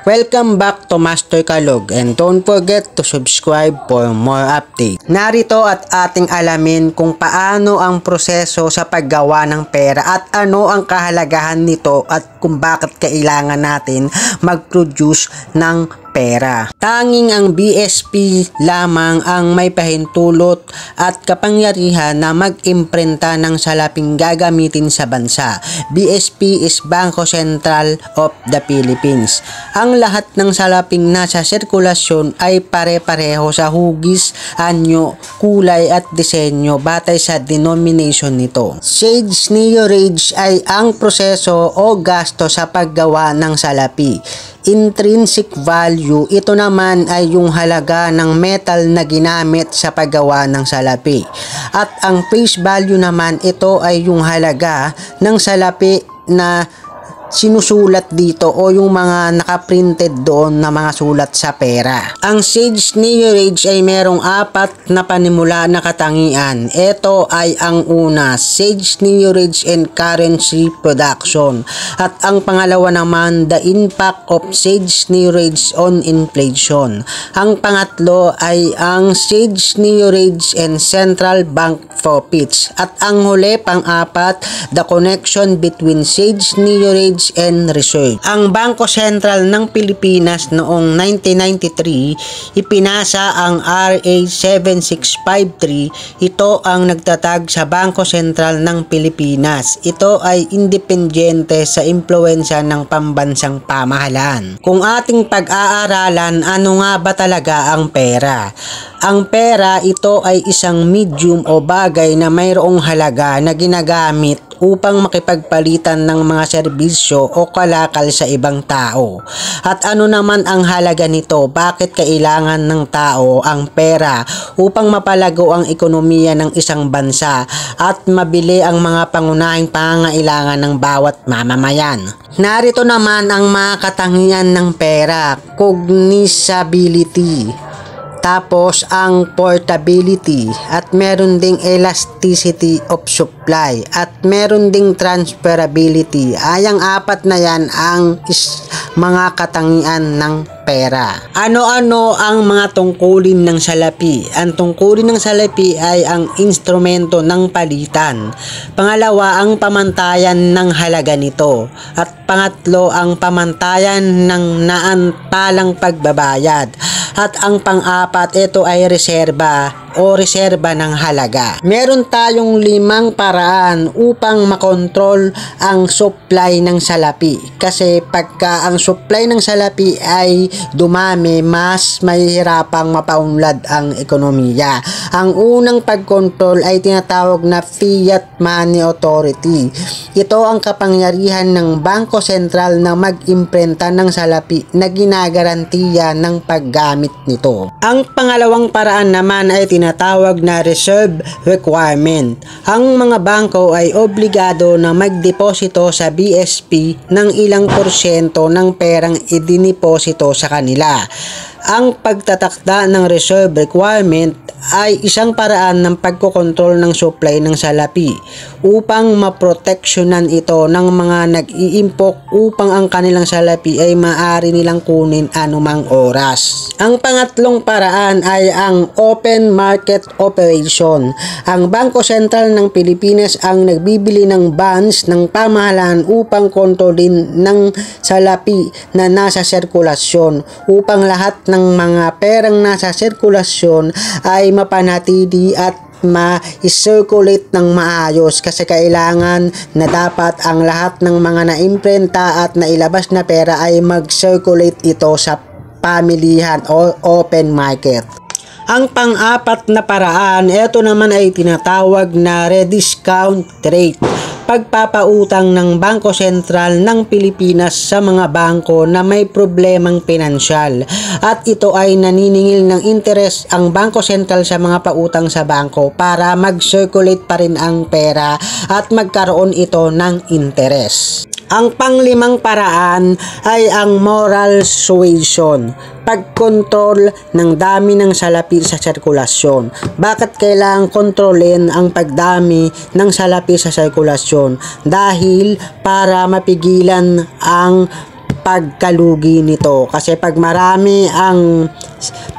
Welcome back to Master Kalog and don't forget to subscribe for more updates. Narito at ating alamin kung paano ang proseso sa paggawa ng pera at ano ang kahalagahan nito at kung bakit kailangan natin mag-produce ng pera. Tanging ang BSP lamang ang may pahintulot at kapangyarihan na mag-imprenta ng salaping gagamitin sa bansa. BSP is Bangko Sentral of the Philippines. Ang lahat ng salaping nasa sirkulasyon ay pare-pareho sa hugis, anyo, kulay at disenyo batay sa denomination nito. Sage Neorage ay ang proseso o gasto sa paggawa ng salapi. Intrinsic value, ito naman ay yung halaga ng metal na ginamit sa paggawa ng salapi. At ang face value naman, ito ay yung halaga ng salapi na sinusulat dito o yung mga nakaprinted doon na mga sulat sa pera. Ang Sage Neorage ay merong 4 na panimula na katangian. Ito ay ang una, Sage Neorage and Currency Production. At ang pangalawa naman, the impact of Sage Neorage on inflation. Ang pangatlo ay ang Sage Neorage and Central Bank Profits. At ang huli, pang-4, the connection between Sage Neorage and Reserve. Ang Bangko Sentral ng Pilipinas noong 1993 ipinasa ang RA 7653. Ito ang nagtatag sa Bangko Sentral ng Pilipinas. Ito ay independyente sa impluwensya ng pambansang pamahalaan. Kung ating pag-aaralan, ano nga ba talaga ang pera? Ang pera, ito ay isang medium o bagay na mayroong halaga na ginagamit upang makipagpalitan ng mga serbisyo o kalakal sa ibang tao. At ano naman ang halaga nito? Bakit kailangan ng tao ang pera upang mapalago ang ekonomiya ng isang bansa at mabili ang mga pangunahing pangangailangan ng bawat mamamayan? Narito naman ang mga katangian ng pera: cognizability, tapos ang portability, at meron ding elasticity of supply, at meron ding transferability. Ay ang 4 na yan ang mga katangian ng pera. Ano-ano ang mga tungkulin ng salapi? Ang tungkulin ng salapi ay ang instrumento ng palitan. Pangalawa, ang pamantayan ng halaga nito. At pangatlo, ang pamantayan ng naantalang pagbabayad. At ang pang-4, ito ay reserba o reserba ng halaga. Meron tayong 5 paraan upang makontrol ang supply ng salapi. Kasi pagka ang supply ng salapi ay dumami, mas mahihirapang mapaunlad ang ekonomiya. Ang unang pagkontrol ay tinatawag na Fiat Money Authority. Ito ang kapangyarihan ng Bangko Sentral na mag-imprenta ng salapi na ginagarantiya ng paggamit nito. Ang pangalawang paraan naman ay tinatawag na reserve requirement. Ang mga bangko ay obligado na magdeposito sa BSP ng ilang porsyento ng perang idiniposito sa kanila. Ang pagtatakda ng reserve requirement ay isang paraan ng pagkokontrol ng supply ng salapi upang maproteksyonan ito ng mga nag-iimpok upang ang kanilang salapi ay maaari nilang kunin anumang oras. Ang pangatlong paraan ay ang open market operation. Ang Bangko Sentral ng Pilipinas ang nagbibili ng bonds ng pamahalaan upang kontrolin ng salapi na nasa sirkulasyon upang lahat ng mga perang nasa sirkulasyon ay mapanatili at ma-circulate ng maayos, kasi kailangan na dapat ang lahat ng mga naimprenta at nailabas na pera ay mag-circulate ito sa pamilihan o open market. Ang pang-4 na paraan, ito naman ay tinatawag na rediscount rate. Pagpapautang ng Bangko Sentral ng Pilipinas sa mga bangko na may problemang pinansyal. At ito ay naniningil ng interes ang Bangko Sentral sa mga pautang sa bangko para mag-circulate pa rin ang pera at magkaroon ito ng interes. Ang pang-5 paraan ay ang moral suasion, pagkontrol ng dami ng salapi sa sirkulasyon. Bakit kailangang kontrolin ang pagdami ng salapi sa sirkulasyon? Dahil para mapigilan ang pagkalugi nito. Kasi pag marami ang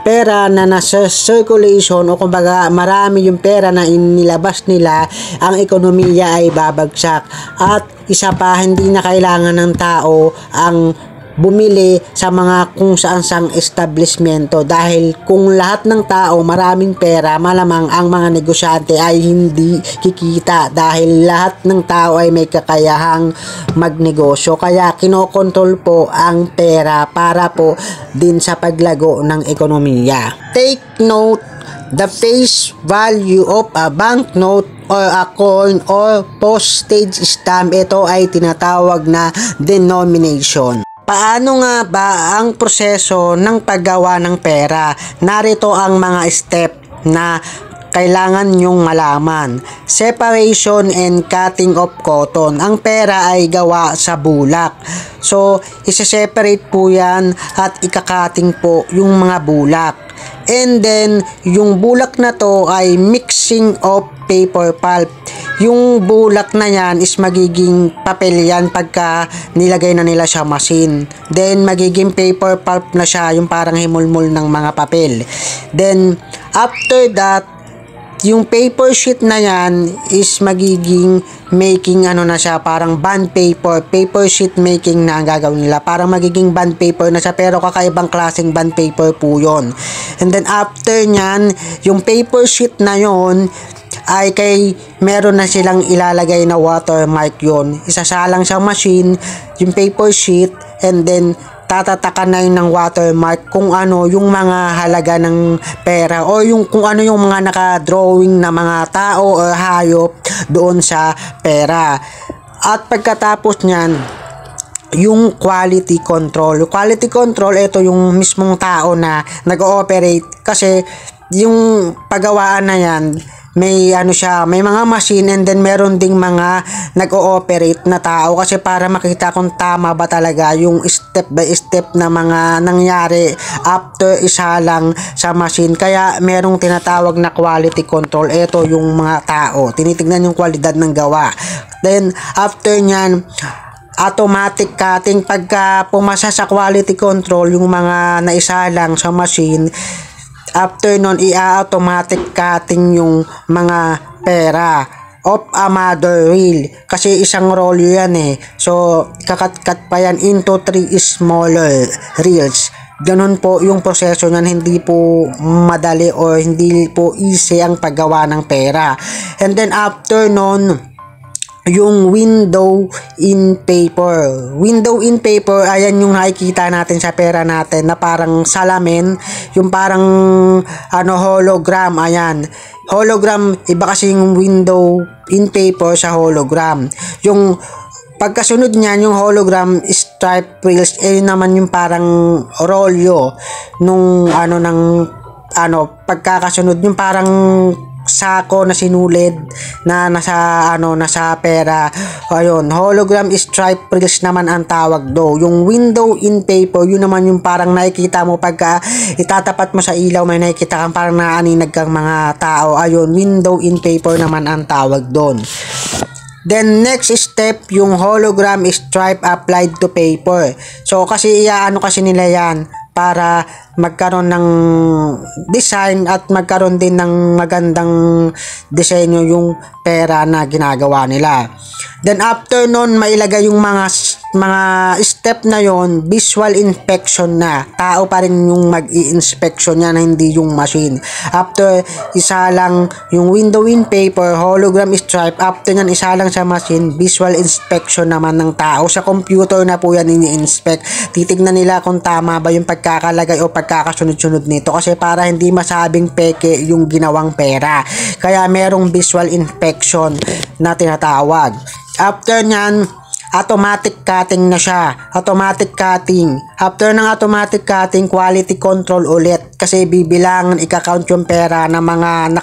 pera na nasa circulation o kumbaga marami yung pera na inilabas nila, ang ekonomiya ay babagsak. At isa pa, hindi na kailangan ng tao ang bumili sa mga kung saan-sang establishmento, dahil kung lahat ng tao maraming pera, malamang ang mga negosyante ay hindi kikita dahil lahat ng tao ay may kakayahang magnegosyo. Kaya kinokontrol po ang pera para po din sa paglago ng ekonomiya. Take note, the face value of a banknote or a coin or postage stamp, ito ay tinatawag na denomination. Paano nga ba ang proseso ng paggawa ng pera? Narito ang mga step na kailangan nyong malaman. Separation and cutting of cotton. Ang pera ay gawa sa bulak. So, isa-separate po yan at ikakating po yung mga bulak. And then, yung bulak na to ay mixing of paper pulp. Yung bulak na yan is magiging papel yan pagka nilagay na nila sa machine. Then, magiging paper pulp na siya, yung parang himulmul ng mga papel. Then, after that, yung paper sheet na yan is magiging making ano na siya, parang bond paper, paper sheet making na ang gagawin nila. Parang magiging bond paper na siya, pero kakaibang klaseng bond paper po yon. And then after nyan, yung paper sheet na yon ay meron na silang ilalagay na watermark yon. Isasalang sa machine yung paper sheet, and then tatatakan na yun ng watermark kung ano yung mga halaga ng pera o yung kung ano yung mga naka-drawing na mga tao o hayop doon sa pera. At pagkatapos nyan, yung quality control. Yung quality control, ito yung mismong tao na nag-ooperate, kasi yung paggawaan na yan, may ano siya, may mga machine, and then meron ding mga nag-ooperate na tao, kasi para makita kung tama ba talaga yung step by step na mga nangyari after isa lang sa machine. Kaya merong tinatawag na quality control. Ito yung mga tao, tinitingnan yung kwalidad ng gawa. Then after nyan, automatic cutting. Pagka pumasa sa quality control yung mga naisa lang sa machine, after nun, i-automatic cutting yung mga pera of a mother reel. Kasi isang roll yan eh. So, kakat-cut pa yan into 3 smaller reels. Ganun po yung proseso niyan. Hindi po madali o hindi po easy ang paggawa ng pera. And then after nun, yung window in paper. Window in paper, ayan yung nakikita natin sa pera natin na parang salamin, yung parang ano, hologram. Ayan, hologram, iba kasi yung window in paper sa hologram. Yung pagkasunod niyan, yung hologram stripe reels, naman yung parang rolyo nung ano ng ano, pagkakasunod yung parang sako na sinulid na nasa pera. Ayun, hologram stripe reels naman ang tawag do. Yung window in paper, yun naman yung parang nakikita mo pagka itatapat mo sa ilaw, may nakikita kang parang naaninag kang mga tao. Ayun, window in paper naman ang tawag doon. Then next step, yung hologram stripe applied to paper. So kasi kasi nila yan para magkaroon ng design at magkaroon din ng magandang disenyo yung pera na ginagawa nila. Then after nun, mailagay yung mga step na yon, visual inspection na. Tao pa rin yung mag-i-inspection niya, na hindi yung machine. After isa lang yung window in paper, hologram stripe, after nyan isa lang sa machine, visual inspection naman ng tao. Sa computer na po yan ini-inspect. Titignan nila kung tama ba yung pagkakalagay o pagkakasunod-sunod nito, kasi para hindi masabing peke yung ginawang pera. Kaya merong visual inspection na tinatawag. After nyan, automatic cutting na siya. Automatic cutting. After ng automatic cutting, quality control ulit. Kasi bibilangan, ika-count yung pera na mga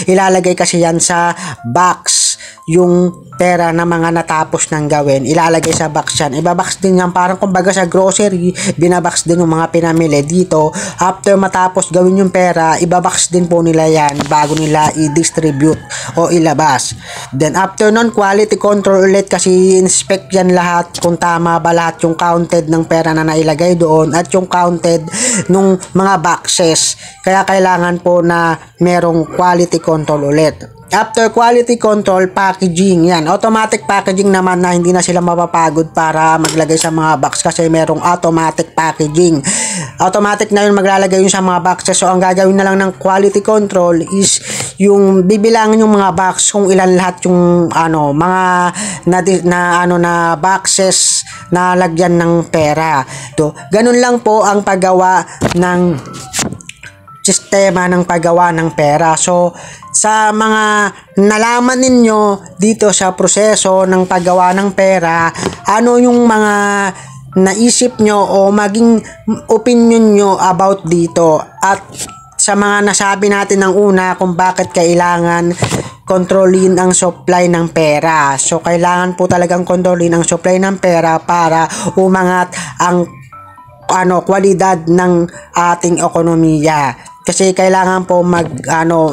ilalagay kasi yan sa box. yung pera na mga natapos ng gawin, ilalagay sa box yan. Ibabox din yan, parang kumbaga sa grocery, binabox din yung mga pinamili dito. After matapos gawin yung pera, ibabox din po nila yan bago nila i-distribute o ilabas. Then after nun, quality control ulit kasi inspect yan lahat kung tama ba lahat yung counted ng pera na nailagay doon at yung counted nung mga boxes. Kaya kailangan po na merong quality control ulit. After quality control, packaging. Yan, automatic packaging naman na hindi na sila mapapagod para maglagay sa mga box kasi merong automatic packaging. Automatic na yun maglalagay yun sa mga boxes. So, ang gagawin na lang ng quality control is yung bibilangin yung mga box kung ilan lahat yung mga na boxes na lagyan ng pera. To, ganun lang po ang paggawa ng sistema ng paggawa ng pera. So, sa mga nalaman ninyo dito sa proseso ng paggawa ng pera, ano yung mga naisip nyo o maging opinion nyo about dito at sa mga nasabi natin ng una kung bakit kailangan kontrolin ang supply ng pera. So, kailangan po talagang kontrolin ang supply ng pera para umangat ang kwalidad ng ating ekonomiya. Kasi kailangan po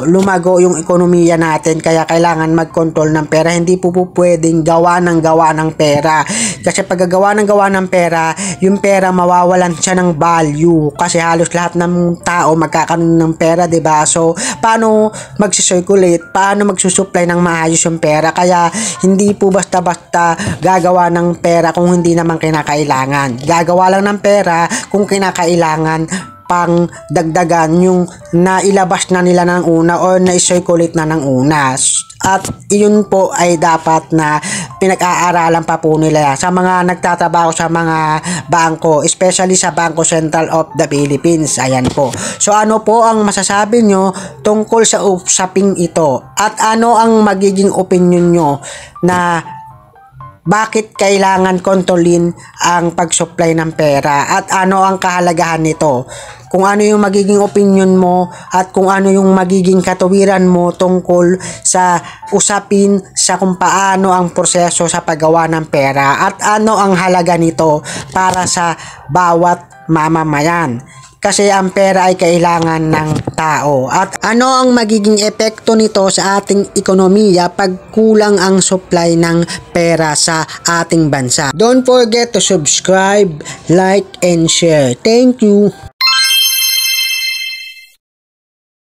lumago yung ekonomiya natin, kaya kailangan mag-control ng pera. Hindi po pwedeng gawa ng pera. Kasi pag gawa ng pera, yung pera mawawalan siya ng value kasi halos lahat ng tao magkakaroon ng pera, 'di ba? So, paano magsi-circulate? Paano magsusupply ng maayos yung pera? Kaya hindi po basta-basta gagawa ng pera kung hindi naman kinakailangan. Gagawa lang ng pera kung kinakailangan pang dagdagan yung nailabas na nila ng una o na-circulate na ng una. At yun po ay dapat na pinag-aaralan pa po nila sa mga nagtatrabaho sa mga bangko, especially sa Bangko Sentral of the Philippines. Ayan po. So, ano po ang masasabi nyo tungkol sa usaping ito? At ano ang magiging opinion nyo na bakit kailangan kontrolin ang pag-supply ng pera at ano ang kahalagahan nito? Kung ano yung magiging opinion mo at kung ano yung magiging katuwiran mo tungkol sa usapin sa kung paano ang proseso sa paggawa ng pera at ano ang halaga nito para sa bawat mamamayan. Kasi ang pera ay kailangan ng tao. At ano ang magiging epekto nito sa ating ekonomiya pag kulang ang supply ng pera sa ating bansa. Don't forget to subscribe, like, and share. Thank you!